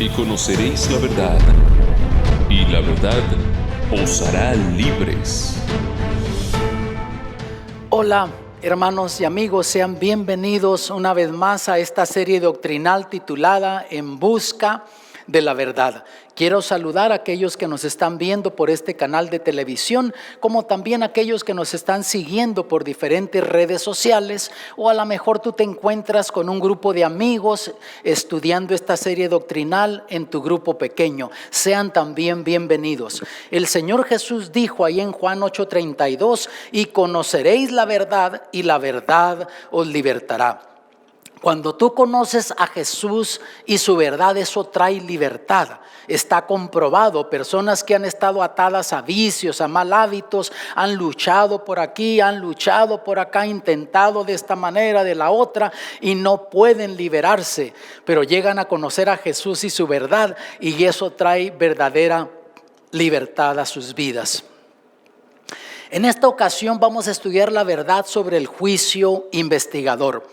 y conoceréis la verdad, y la verdad os hará libres. Hola, hermanos y amigos, sean bienvenidos una vez más a esta serie doctrinal titulada En Busca de la Verdad. Quiero saludar a aquellos que nos están viendo por este canal de televisión, como también a aquellos que nos están siguiendo por diferentes redes sociales, o a lo mejor tú te encuentras con un grupo de amigos estudiando esta serie doctrinal en tu grupo pequeño. Sean también bienvenidos. El Señor Jesús dijo ahí en Juan 8:32, y conoceréis la verdad y la verdad os libertará. Cuando tú conoces a Jesús y su verdad, eso trae libertad. Está comprobado, personas que han estado atadas a vicios, a mal hábitos, han luchado por aquí, han luchado por acá, intentado de esta manera, de la otra, y no pueden liberarse, pero llegan a conocer a Jesús y su verdad, y eso trae verdadera libertad a sus vidas. En esta ocasión vamos a estudiar la verdad sobre el juicio investigador.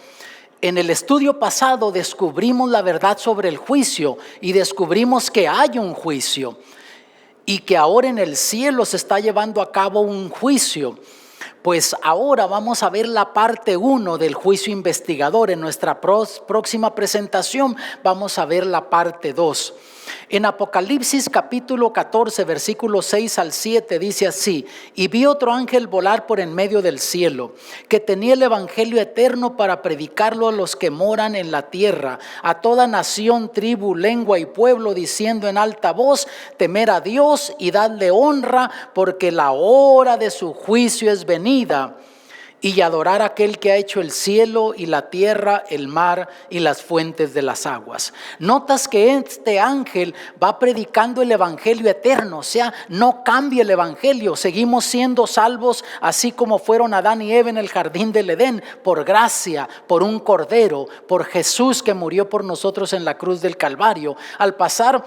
En el estudio pasado descubrimos la verdad sobre el juicio y descubrimos que hay un juicio y que ahora en el cielo se está llevando a cabo un juicio. Pues ahora vamos a ver la parte 1 del juicio investigador. En nuestra próxima presentación vamos a ver la parte 2. En Apocalipsis capítulo 14, versículos 6 al 7 dice así: y vi otro ángel volar por en medio del cielo, que tenía el evangelio eterno para predicarlo a los que moran en la tierra, a toda nación, tribu, lengua y pueblo, diciendo en alta voz: temer a Dios y dadle honra, porque la hora de su juicio es venida, y adorar a aquel que ha hecho el cielo y la tierra, el mar y las fuentes de las aguas. Notas que este ángel va predicando el evangelio eterno, o sea, no cambia el evangelio. Seguimos siendo salvos así como fueron Adán y Eva en el jardín del Edén, por gracia, por un cordero, por Jesús que murió por nosotros en la cruz del Calvario. Al pasar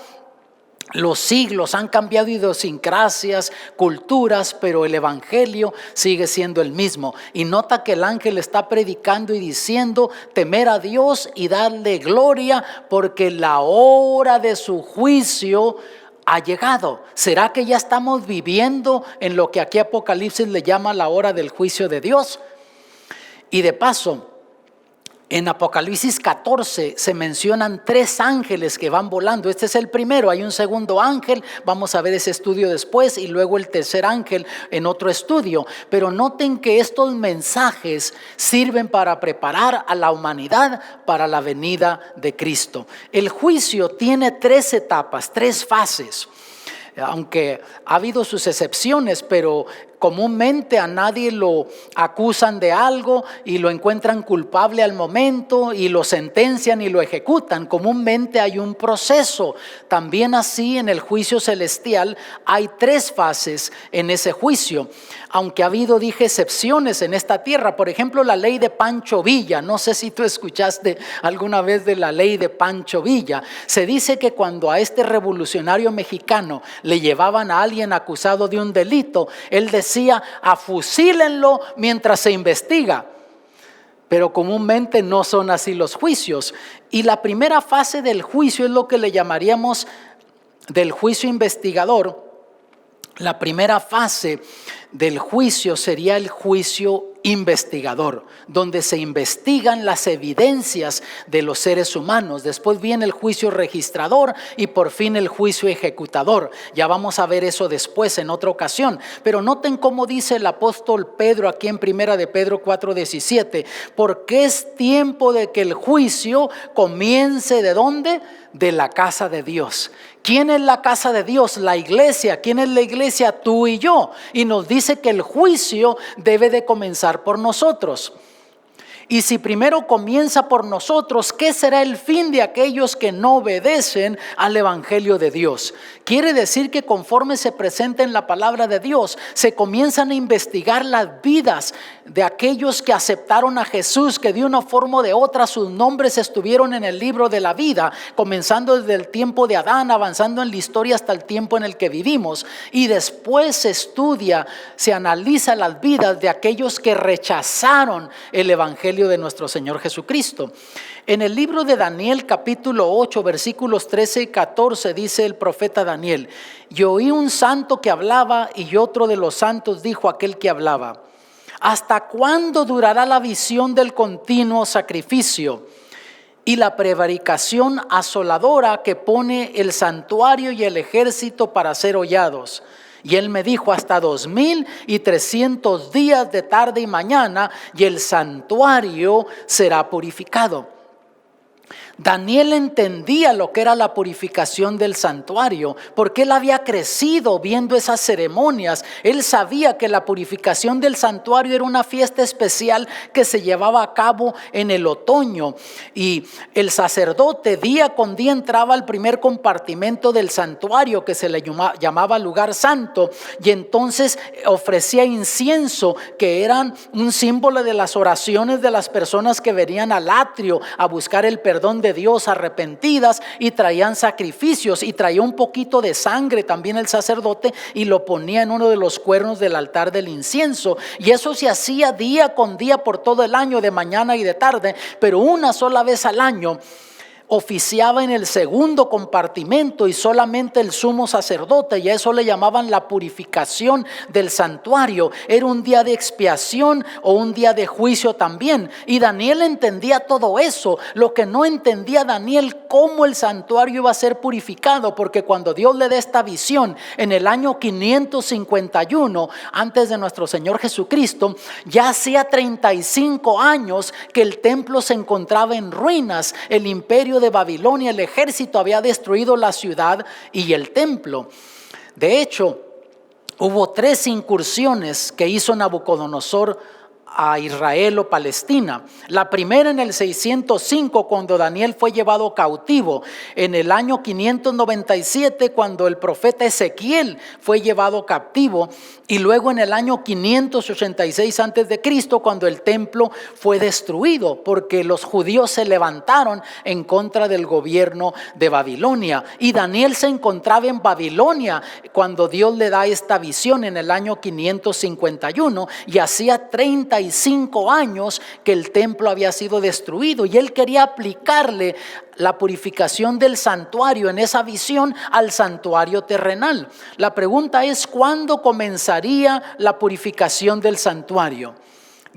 los siglos han cambiado idiosincrasias, culturas, pero el evangelio sigue siendo el mismo. Y nota que el ángel está predicando y diciendo: temer a Dios y darle gloria, porque la hora de su juicio ha llegado. ¿Será que ya estamos viviendo en lo que aquí Apocalipsis le llama la hora del juicio de Dios? Y de paso, en Apocalipsis 14 se mencionan 3 ángeles que van volando. Este es el primero, hay un segundo ángel, vamos a ver ese estudio después, y luego el tercer ángel en otro estudio. Pero noten que estos mensajes sirven para preparar a la humanidad para la venida de Cristo. El juicio tiene 3 etapas, 3 fases. Aunque ha habido sus excepciones, pero comúnmente a nadie lo acusan de algo y lo encuentran culpable al momento y lo sentencian y lo ejecutan. Comúnmente hay un proceso. También así en el juicio celestial hay 3 fases en ese juicio. Aunque ha habido, dije, excepciones en esta tierra. Por ejemplo, la ley de Pancho Villa. No sé si tú escuchaste alguna vez de la ley de Pancho Villa. Se dice que cuando a este revolucionario mexicano le llevaban a alguien acusado de un delito, él decía: afusílenlo mientras se investiga. Pero comúnmente no son así los juicios. Y la primera fase del juicio es lo que le llamaríamos del juicio investigador. La primera fase del juicio sería el juicio investigador, donde se investigan las evidencias de los seres humanos. Después viene el juicio registrador y por fin el juicio ejecutador. Ya vamos a ver eso después en otra ocasión. Pero noten cómo dice el apóstol Pedro aquí en 1 de Pedro 4:17: porque es tiempo de que el juicio comience ¿de dónde? De la casa de Dios. ¿Quién es la casa de Dios? La iglesia. ¿Quién es la iglesia? Tú y yo. Y nos dice que el juicio debe de comenzar por nosotros. Y si primero comienza por nosotros, ¿qué será el fin de aquellos que no obedecen al evangelio de Dios? Quiere decir que conforme se presenta en la palabra de Dios, se comienzan a investigar las vidas de aquellos que aceptaron a Jesús, que de una forma o de otra sus nombres estuvieron en el libro de la vida, comenzando desde el tiempo de Adán, avanzando en la historia hasta el tiempo en el que vivimos. Y después se estudia, se analiza las vidas de aquellos que rechazaron el evangelio evangelio de nuestro Señor Jesucristo. En el libro de Daniel capítulo 8 versículos 13 y 14 dice el profeta Daniel: y oí un santo que hablaba, y otro de los santos dijo a aquel que hablaba: ¿hasta cuándo durará la visión del continuo sacrificio y la prevaricación asoladora que pone el santuario y el ejército para ser hollados? Y él me dijo: hasta 2300 días de tarde y mañana, y el santuario será purificado. Daniel entendía lo que era la purificación del santuario, porque él había crecido viendo esas ceremonias. Él sabía que la purificación del santuario era una fiesta especial que se llevaba a cabo en el otoño, y el sacerdote día con día entraba al primer compartimento del santuario, que se le llamaba lugar santo, y entonces ofrecía incienso, que eran un símbolo de las oraciones de las personas que venían al atrio a buscar el perdón de Dios, arrepentidas, y traían sacrificios, y traía un poquito de sangre también el sacerdote, y lo ponía en uno de los cuernos del altar del incienso, y eso se hacía día con día por todo el año, de mañana y de tarde. Pero una sola vez al año oficiaba en el segundo compartimento, y solamente el sumo sacerdote, y a eso le llamaban la purificación del santuario. Era un día de expiación o un día de juicio también, y Daniel entendía todo eso. Lo que no entendía Daniel, cómo el santuario iba a ser purificado, porque cuando Dios le da esta visión en el año 551 antes de nuestro Señor Jesucristo, ya hacía 35 años que el templo se encontraba en ruinas. El imperio de Babilonia, el ejército, había destruido la ciudad y el templo. De hecho, hubo 3 incursiones que hizo Nabucodonosor a Israel o Palestina. La primera en el 605, cuando Daniel fue llevado cautivo. En el año 597, cuando el profeta Ezequiel fue llevado captivo. Y luego en el año 586 antes de Cristo, cuando el templo fue destruido, porque los judíos se levantaron en contra del gobierno de Babilonia. Y Daniel se encontraba en Babilonia cuando Dios le da esta visión en el año 551, y hacía 35 años que el templo había sido destruido, y él quería aplicarle la purificación del santuario en esa visión al santuario terrenal. La pregunta es: ¿cuándo comenzaría la purificación del santuario?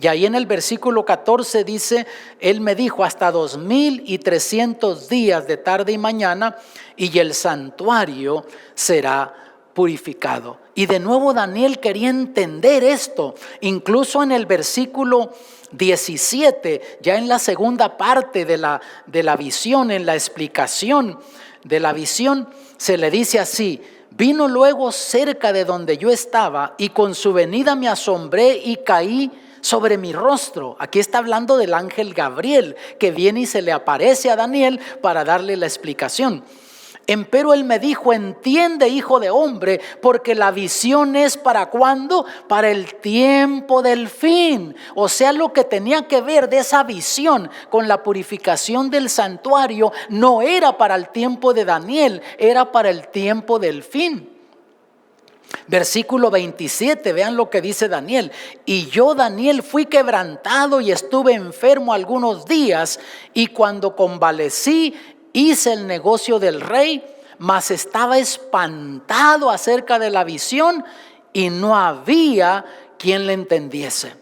Y ahí en el versículo 14 dice: él me dijo, hasta 2300 días de tarde y mañana, y el santuario será purificado. Y de nuevo Daniel quería entender esto. Incluso en el versículo 17, ya en la segunda parte de la visión, en la explicación de la visión, se le dice así: vino luego cerca de donde yo estaba, y con su venida me asombré y caí sobre mi rostro. Aquí está hablando del ángel Gabriel, que viene y se le aparece a Daniel para darle la explicación. Empero él me dijo: entiende, hijo de hombre, porque la visión es ¿para cuándo? Para el tiempo del fin. O sea, lo que tenía que ver de esa visión con la purificación del santuario no era para el tiempo de Daniel, era para el tiempo del fin. Versículo 27, vean lo que dice Daniel: y yo, Daniel, fui quebrantado y estuve enfermo algunos días, y cuando convalecí hice el negocio del rey, mas estaba espantado acerca de la visión, y no había quien le entendiese.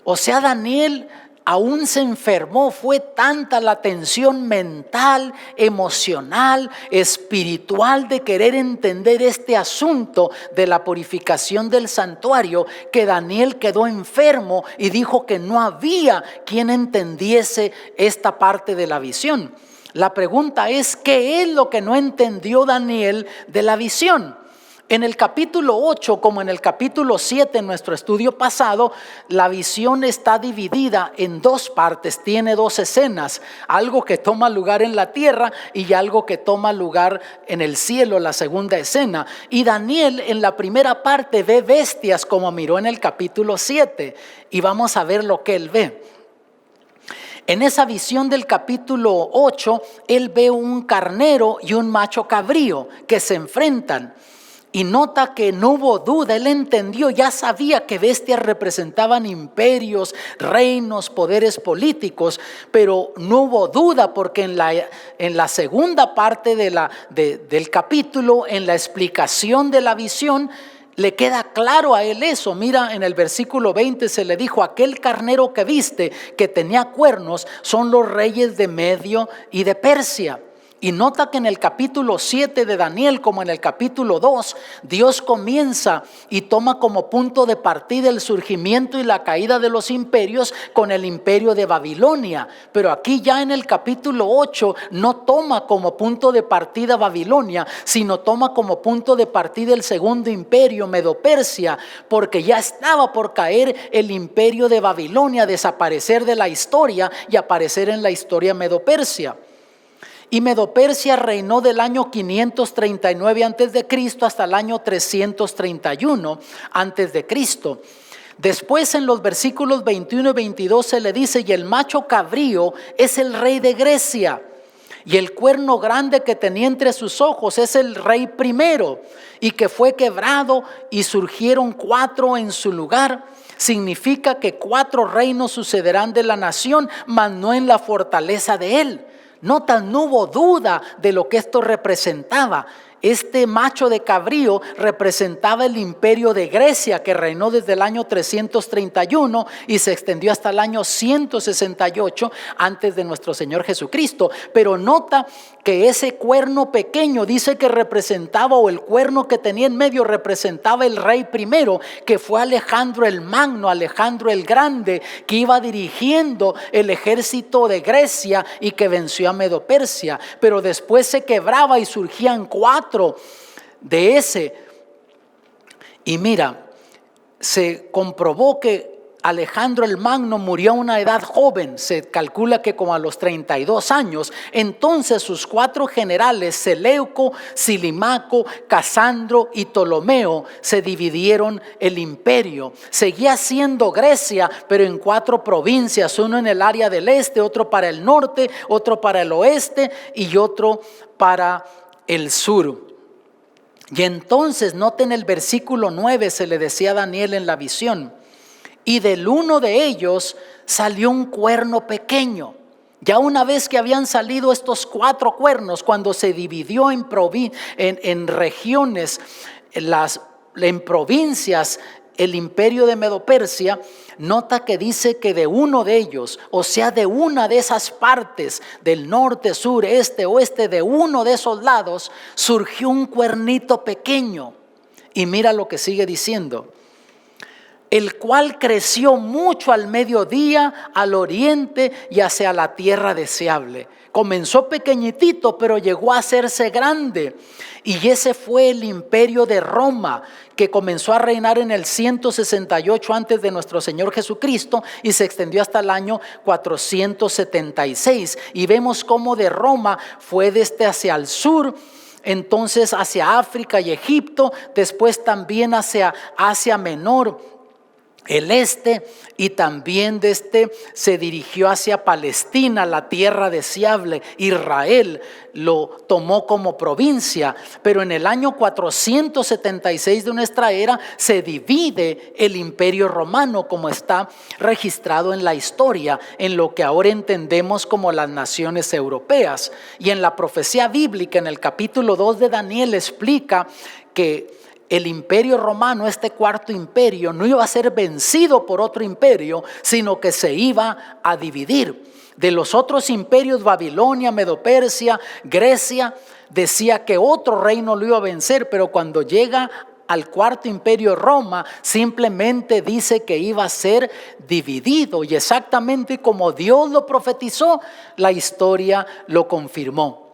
O sea, Daniel aún se enfermó. Fue tanta la tensión mental, emocional, espiritual de querer entender este asunto de la purificación del santuario, que Daniel quedó enfermo y dijo que no había quien entendiese esta parte de la visión. La pregunta es: ¿qué es lo que no entendió Daniel de la visión? En el capítulo 8, como en el capítulo 7 en nuestro estudio pasado, la visión está dividida en 2 partes, tiene 2 escenas: algo que toma lugar en la tierra y algo que toma lugar en el cielo, la segunda escena. Y Daniel en la primera parte ve bestias, como miró en el capítulo 7, y vamos a ver lo que él ve. En esa visión del capítulo 8, él ve un carnero y un macho cabrío que se enfrentan. Y nota que no hubo duda, él entendió, ya sabía que bestias representaban imperios, reinos, poderes políticos, pero no hubo duda porque en la segunda parte del capítulo, en la explicación de la visión, le queda claro a él eso. Mira, en el versículo 20 se le dijo: aquel carnero que viste que tenía cuernos son los reyes de Medio y de Persia. Y nota que en el capítulo 7 de Daniel, como en el capítulo 2, Dios comienza y toma como punto de partida el surgimiento y la caída de los imperios con el imperio de Babilonia. Pero aquí ya en el capítulo 8 no toma como punto de partida Babilonia, sino toma como punto de partida el segundo imperio, Medo-Persia, porque ya estaba por caer el imperio de Babilonia, desaparecer de la historia y aparecer en la historia Medo-Persia. Y Medo-Persia reinó del año 539 a.C. hasta el año 331 a.C. Después en los versículos 21 y 22 se le dice: y el macho cabrío es el rey de Grecia, y el cuerno grande que tenía entre sus ojos es el rey primero, y que fue quebrado y surgieron 4 en su lugar. Significa que 4 reinos sucederán de la nación, mas no en la fortaleza de él. Nota, no hubo duda de lo que esto representaba. Este macho de cabrío representaba el imperio de Grecia, que reinó desde el año 331 y se extendió hasta el año 168 antes de nuestro Señor Jesucristo. Pero nota que ese cuerno pequeño dice que representaba, o el cuerno que tenía en medio representaba el rey primero, que fue Alejandro el Magno, Alejandro el Grande, que iba dirigiendo el ejército de Grecia y que venció a Medo-Persia. Pero después se quebraba y surgían 4 de ese. Y mira, se comprobó que Alejandro el Magno murió a una edad joven, se calcula que como a los 32 años. Entonces sus 4 generales, Seleuco, Silimaco, Casandro y Ptolomeo, se dividieron el imperio. Seguía siendo Grecia, pero en 4 provincias, uno en el área del este, otro para el norte, otro para el oeste y otro para el sur. Y entonces noten el versículo 9, se le decía a Daniel en la visión: y del uno de ellos salió un cuerno pequeño. Ya una vez que habían salido estos 4 cuernos, cuando se dividió en regiones, en provincias, el imperio de Medo-Persia, nota que dice que de uno de ellos, o sea, de una de esas partes del norte, sur, este, oeste, de uno de esos lados, surgió un cuernito pequeño. Y mira lo que sigue diciendo: el cual creció mucho al mediodía, al oriente y hacia la tierra deseable. Comenzó pequeñitito, pero llegó a hacerse grande. Y ese fue el imperio de Roma, que comenzó a reinar en el 168 antes de nuestro Señor Jesucristo y se extendió hasta el año 476. Y vemos cómo de Roma fue desde hacia el sur, entonces hacia África y Egipto, después también hacia Asia Menor, el este, y también se dirigió hacia Palestina, la tierra deseable. Israel lo tomó como provincia, pero en el año 476 de nuestra era se divide el imperio romano, como está registrado en la historia, en lo que ahora entendemos como las naciones europeas. Y en la profecía bíblica, en el capítulo 2 de Daniel, explica que el imperio romano, este cuarto imperio, no iba a ser vencido por otro imperio, sino que se iba a dividir. De los otros imperios, Babilonia, Medo-Persia, Grecia, decía que otro reino lo iba a vencer, pero cuando llega al cuarto imperio, Roma, simplemente dice que iba a ser dividido. Y exactamente como Dios lo profetizó, la historia lo confirmó.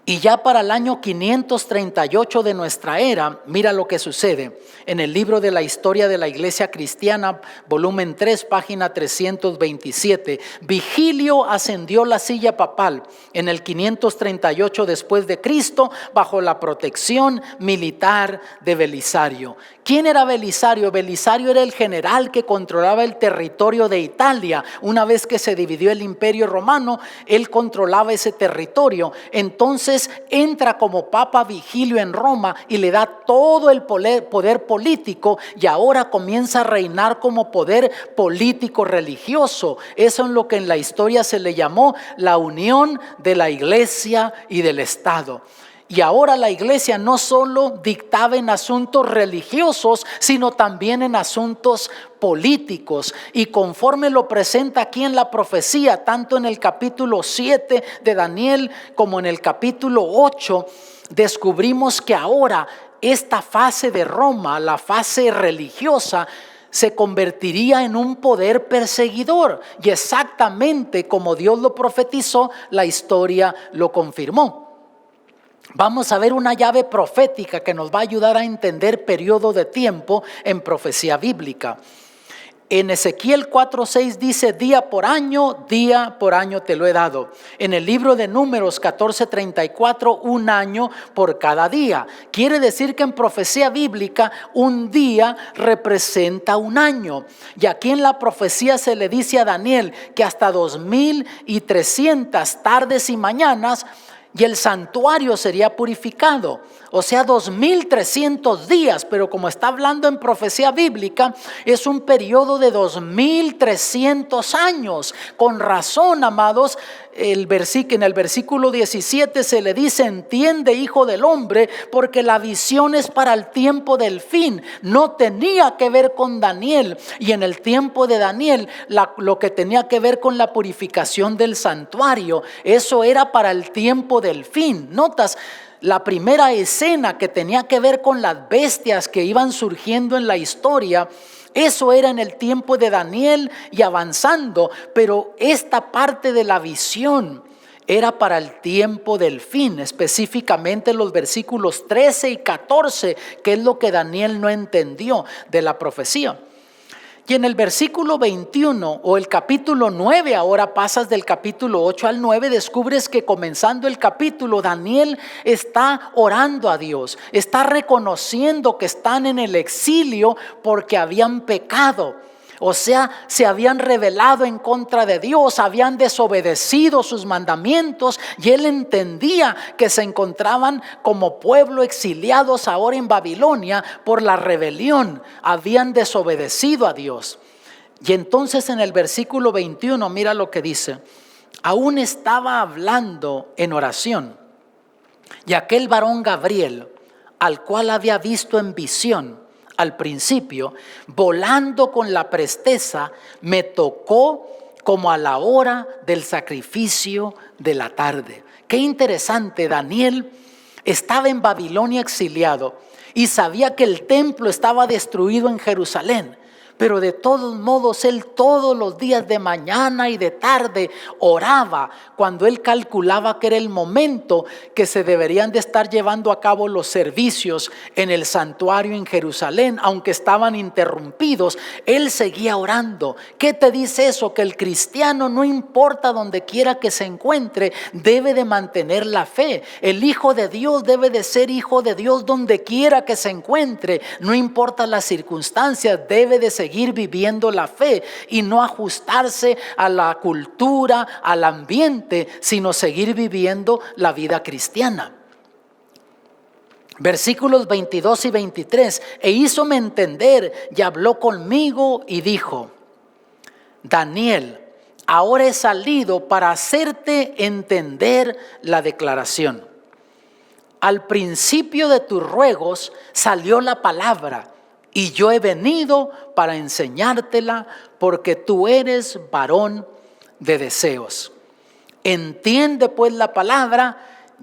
Y ya para el año 538 de nuestra era, mira lo que sucede. En el libro de la historia de la Iglesia Cristiana, volumen 3, página 327, Vigilio ascendió la silla papal en el 538 después de Cristo, bajo la protección militar de Belisario. ¿Quién era Belisario? Belisario era el general que controlaba el territorio de Italia. Una vez que se dividió el imperio romano, él controlaba ese territorio. Entonces entra como Papa Vigilio en Roma y le da todo el poder político, y ahora comienza a reinar como poder político religioso. Eso es lo que en la historia se le llamó la unión de la iglesia y del Estado. Y ahora la iglesia no solo dictaba en asuntos religiosos, sino también en asuntos políticos. Y conforme lo presenta aquí en la profecía, tanto en el capítulo 7 de Daniel como en el capítulo 8, descubrimos que ahora esta fase de Roma, la fase religiosa, se convertiría en un poder perseguidor. Y exactamente como Dios lo profetizó, la historia lo confirmó. Vamos a ver una llave profética que nos va a ayudar a entender periodo de tiempo en profecía bíblica. En Ezequiel 4:6 dice: día por año te lo he dado. En el libro de Números 14:34, un año por cada día. Quiere decir que en profecía bíblica un día representa un año. Y aquí en la profecía se le dice a Daniel que hasta 2300 tardes y mañanas y el santuario sería purificado. O sea, 2300 días, pero como está hablando en profecía bíblica, es un periodo de 2300 años. Con razón, amados, en el versículo 17 se le dice: entiende, hijo del hombre, porque la visión es para el tiempo del fin. No tenía que ver con Daniel, y en el tiempo de Daniel lo que tenía que ver con la purificación del santuario, eso era para el tiempo del fin. Notas la primera escena que tenía que ver con las bestias que iban surgiendo en la historia. Eso era en el tiempo de Daniel y avanzando, pero esta parte de la visión era para el tiempo del fin, específicamente los versículos 13 y 14, que es lo que Daniel no entendió de la profecía. Y en el versículo 21 o el capítulo 9, ahora pasas del capítulo 8 al 9, descubres que comenzando el capítulo, Daniel está orando a Dios, está reconociendo que están en el exilio porque habían pecado. O sea, se habían rebelado en contra de Dios, habían desobedecido sus mandamientos, y él entendía que se encontraban como pueblo exiliados ahora en Babilonia por la rebelión, habían desobedecido a Dios. Y entonces en el versículo 21, mira lo que dice: aún estaba hablando en oración, y aquel varón Gabriel, al cual había visto en visión al principio, volando con la presteza, me tocó como a la hora del sacrificio de la tarde. Qué interesante, Daniel estaba en Babilonia exiliado y sabía que el templo estaba destruido en Jerusalén. Pero de todos modos él todos los días de mañana y de tarde oraba cuando él calculaba que era el momento que se deberían de estar llevando a cabo los servicios en el santuario en Jerusalén. Aunque estaban interrumpidos, él seguía orando. ¿Qué te dice eso? Que el cristiano, no importa donde quiera que se encuentre, debe de mantener la fe. El hijo de Dios debe de ser hijo de Dios donde quiera que se encuentre. No importa las circunstancias, debe de seguir viviendo la fe y no ajustarse a la cultura, al ambiente, sino seguir viviendo la vida cristiana. Versículos 22 y 23: e hízome entender y habló conmigo y dijo: Daniel, ahora he salido para hacerte entender la declaración. Al principio de tus ruegos salió la palabra, y yo he venido para enseñártela, porque tú eres varón de deseos. Entiende pues la palabra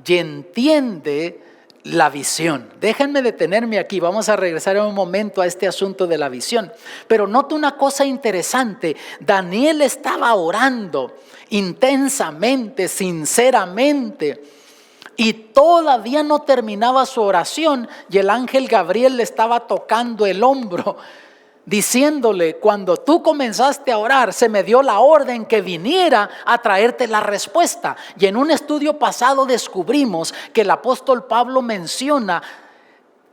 y entiende la visión. Déjenme detenerme aquí, vamos a regresar en un momento a este asunto de la visión. Pero nota una cosa interesante: Daniel estaba orando intensamente, sinceramente, y todavía no terminaba su oración, y el ángel Gabriel le estaba tocando el hombro, diciéndole: cuando tú comenzaste a orar, se me dio la orden que viniera a traerte la respuesta. Y en un estudio pasado descubrimos que el apóstol Pablo menciona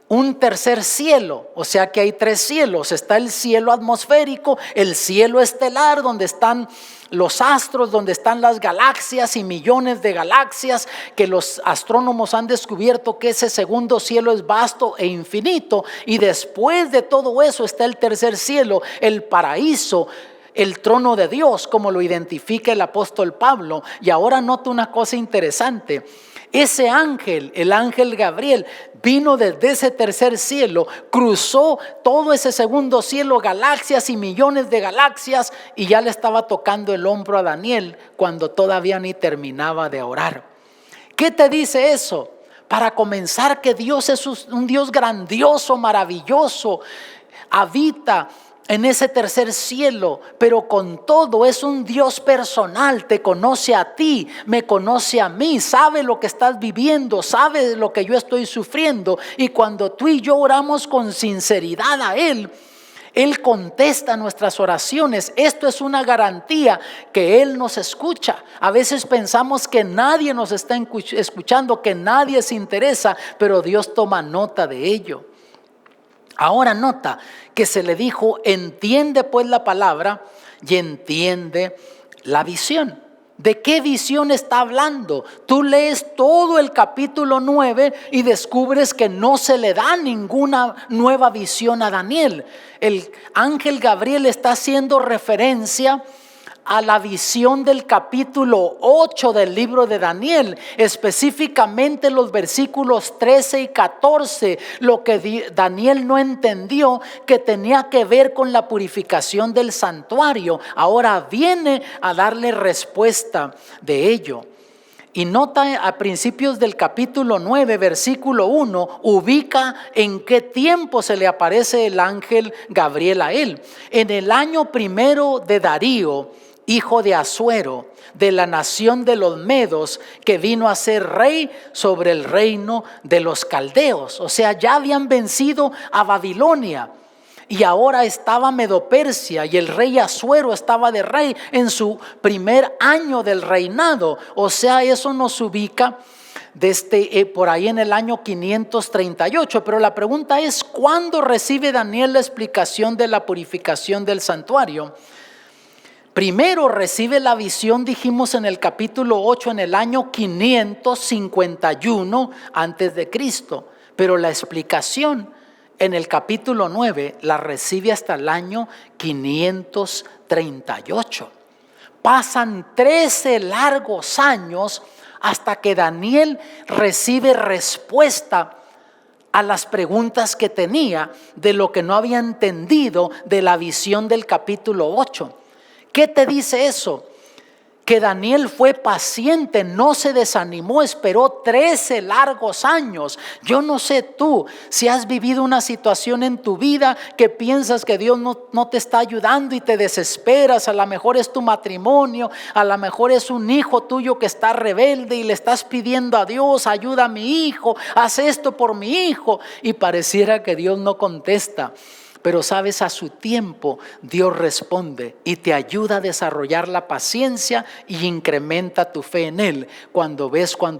un tercer cielo, o sea que hay 3 cielos. Está el cielo atmosférico, el cielo estelar, donde están los astros, donde están las galaxias y millones de galaxias, que los astrónomos han descubierto que ese segundo cielo es vasto e infinito. Y después de todo eso está el tercer cielo, el paraíso, el trono de Dios, como lo identifica el apóstol Pablo. Y ahora nota una cosa interesante. Ese ángel, el ángel Gabriel, vino desde ese tercer cielo, cruzó todo ese segundo cielo, galaxias y millones de galaxias, y ya le estaba tocando el hombro a Daniel cuando todavía ni terminaba de orar. ¿Qué te dice eso? Para comenzar, que Dios es un Dios grandioso, maravilloso, habita en ese tercer cielo, pero con todo es un Dios personal. Te conoce a ti, me conoce a mí, sabe lo que estás viviendo, sabe lo que yo estoy sufriendo. Y cuando tú y yo oramos con sinceridad a Él, Él contesta nuestras oraciones. Esto es una garantía que Él nos escucha. A veces pensamos que nadie nos está escuchando, que nadie se interesa, pero Dios toma nota de ello. Ahora nota que se le dijo: entiende pues la palabra y entiende la visión. ¿De qué visión está hablando? Tú lees todo el capítulo 9 y descubres que no se le da ninguna nueva visión a Daniel. El ángel Gabriel está haciendo referencia a la visión del capítulo 8 del libro de Daniel, específicamente los versículos 13 y 14, lo que Daniel no entendió, que tenía que ver con la purificación del santuario. Ahora viene a darle respuesta de ello. Y nota a principios del capítulo 9, versículo 1, ubica en qué tiempo se le aparece el ángel Gabriel a él. En el año 1 de Darío, hijo de Asuero, de la nación de los Medos, que vino a ser rey sobre el reino de los caldeos. O sea, ya habían vencido a Babilonia y ahora estaba Medo-Persia, y el rey Asuero estaba de rey en su primer año del reinado. O sea, eso nos ubica desde por ahí en el año 538. Pero la pregunta es: ¿cuándo recibe Daniel la explicación de la purificación del santuario? Primero recibe la visión, dijimos en el capítulo 8, en el año 551 antes de Cristo, pero la explicación en el capítulo 9 la recibe hasta el año 538. Pasan 13 largos años hasta que Daniel recibe respuesta a las preguntas que tenía de lo que no había entendido de la visión del capítulo 8. ¿Qué te dice eso? Que Daniel fue paciente, no se desanimó, esperó 13 largos años. Yo no sé tú si has vivido una situación en tu vida que piensas que Dios no te está ayudando y te desesperas. A lo mejor es tu matrimonio, a lo mejor es un hijo tuyo que está rebelde y le estás pidiendo a Dios: ayuda a mi hijo, haz esto por mi hijo, y pareciera que Dios no contesta. Pero sabes, a su tiempo Dios responde y te ayuda a desarrollar la paciencia y incrementa tu fe en Él cuando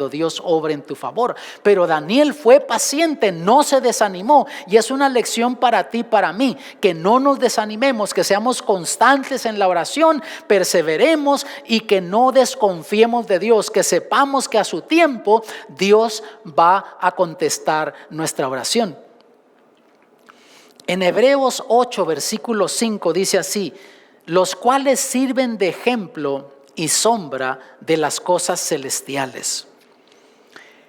Dios obra en tu favor. Pero Daniel fue paciente, no se desanimó, y es una lección para ti, para mí, que no nos desanimemos, que seamos constantes en la oración, perseveremos y que no desconfiemos de Dios, que sepamos que a su tiempo Dios va a contestar nuestra oración. En Hebreos 8, versículo 5 dice así: los cuales sirven de ejemplo y sombra de las cosas celestiales.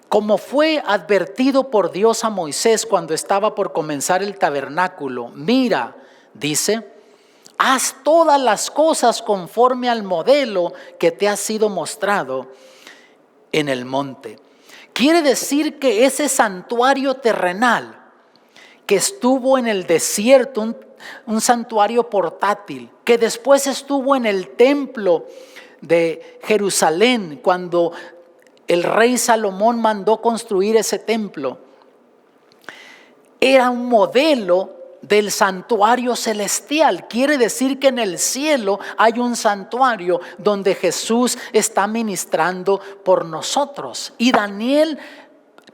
Como fue advertido por Dios a Moisés cuando estaba por comenzar el tabernáculo: mira, dice, haz todas las cosas conforme al modelo que te ha sido mostrado en el monte. Quiere decir que ese santuario terrenal que estuvo en el desierto, un santuario portátil, que después estuvo en el templo de Jerusalén cuando el rey Salomón mandó construir ese templo, era un modelo del santuario celestial. Quiere decir que en el cielo hay un santuario donde Jesús está ministrando por nosotros. Y Daniel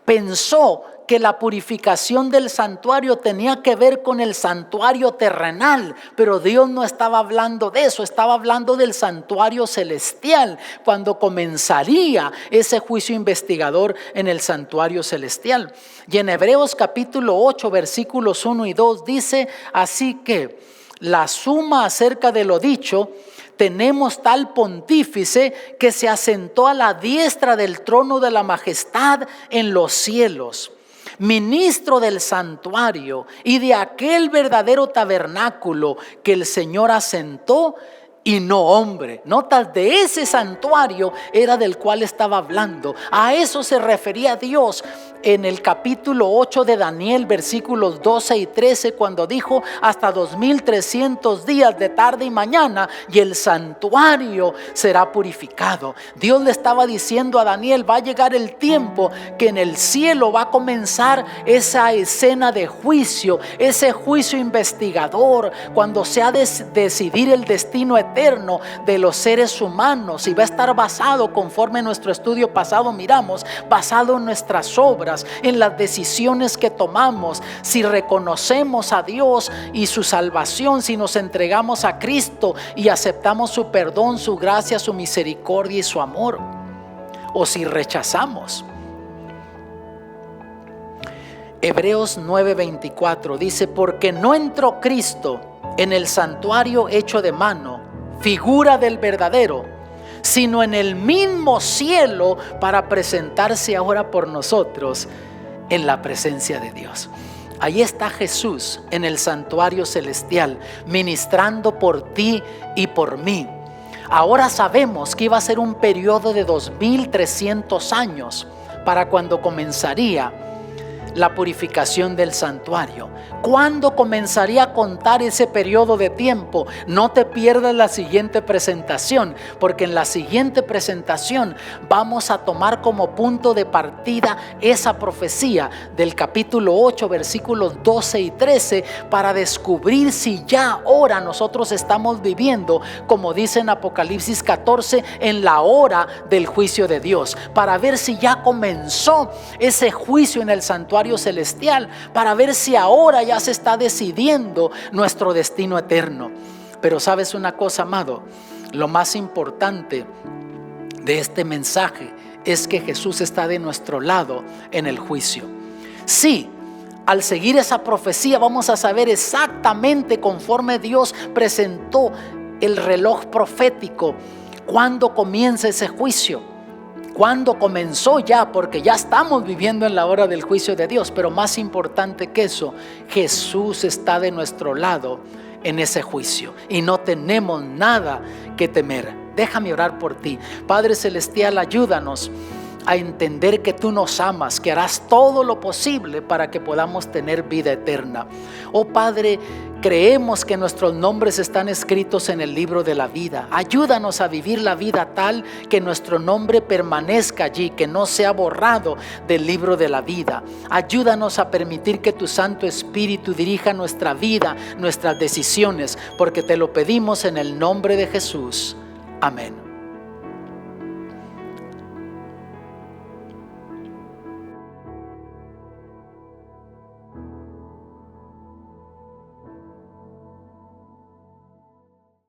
pensó que la purificación del santuario tenía que ver con el santuario terrenal, pero Dios no estaba hablando de eso, estaba hablando del santuario celestial, cuando comenzaría ese juicio investigador en el santuario celestial. Y en Hebreos capítulo 8 versículos 1 y 2 dice: así que la suma acerca de lo dicho, tenemos tal pontífice que se asentó a la diestra del trono de la majestad en los cielos, ministro del santuario y de aquel verdadero tabernáculo que el Señor asentó y no hombre. Notas, de ese santuario era del cual estaba hablando. A eso se refería Dios en el capítulo 8 de Daniel, versículos 12 y 13, cuando dijo: hasta 2300 días de tarde y mañana, y el santuario será purificado. Dios le estaba diciendo a Daniel: va a llegar el tiempo que en el cielo va a comenzar esa escena de juicio, ese juicio investigador, cuando se ha de decidir el destino eterno de los seres humanos, y va a estar basado, conforme en nuestro estudio pasado miramos, basado en nuestras obras, en las decisiones que tomamos, si reconocemos a Dios y su salvación, si nos entregamos a Cristo y aceptamos su perdón, su gracia, su misericordia y su amor, o si rechazamos. Hebreos 9:24 dice: porque no entró Cristo en el santuario hecho de mano, figura del verdadero, sino en el mismo cielo, para presentarse ahora por nosotros en la presencia de Dios. Ahí está Jesús en el santuario celestial, ministrando por ti y por mí. Ahora sabemos que iba a ser un periodo de 2300 años para cuando comenzaría la purificación del santuario. ¿Cuándo comenzaría a contar ese periodo de tiempo? No te pierdas la siguiente presentación, porque en la siguiente presentación vamos a tomar como punto de partida esa profecía del capítulo 8 versículos 12 y 13 para descubrir si ya ahora nosotros estamos viviendo, como dice en Apocalipsis 14, en la hora del juicio de Dios, para ver si ya comenzó ese juicio en el santuario celestial, para ver si ahora ya se está decidiendo nuestro destino eterno. Pero sabes una cosa, amado, lo más importante de este mensaje es que Jesús está de nuestro lado en el juicio. Sí, al seguir esa profecía vamos a saber exactamente, conforme Dios presentó el reloj profético, cuándo comienza ese juicio. ¿Cuándo comenzó ya? Porque ya estamos viviendo en la hora del juicio de Dios. Pero más importante que eso, Jesús está de nuestro lado en ese juicio y no tenemos nada que temer. Déjame orar por ti. Padre Celestial, ayúdanos a entender que tú nos amas, que harás todo lo posible para que podamos tener vida eterna. Oh Padre, creemos que nuestros nombres están escritos en el libro de la vida. Ayúdanos a vivir la vida tal que nuestro nombre permanezca allí, que no sea borrado del libro de la vida. Ayúdanos a permitir que tu Santo Espíritu dirija nuestra vida, nuestras decisiones, porque te lo pedimos en el nombre de Jesús. Amén.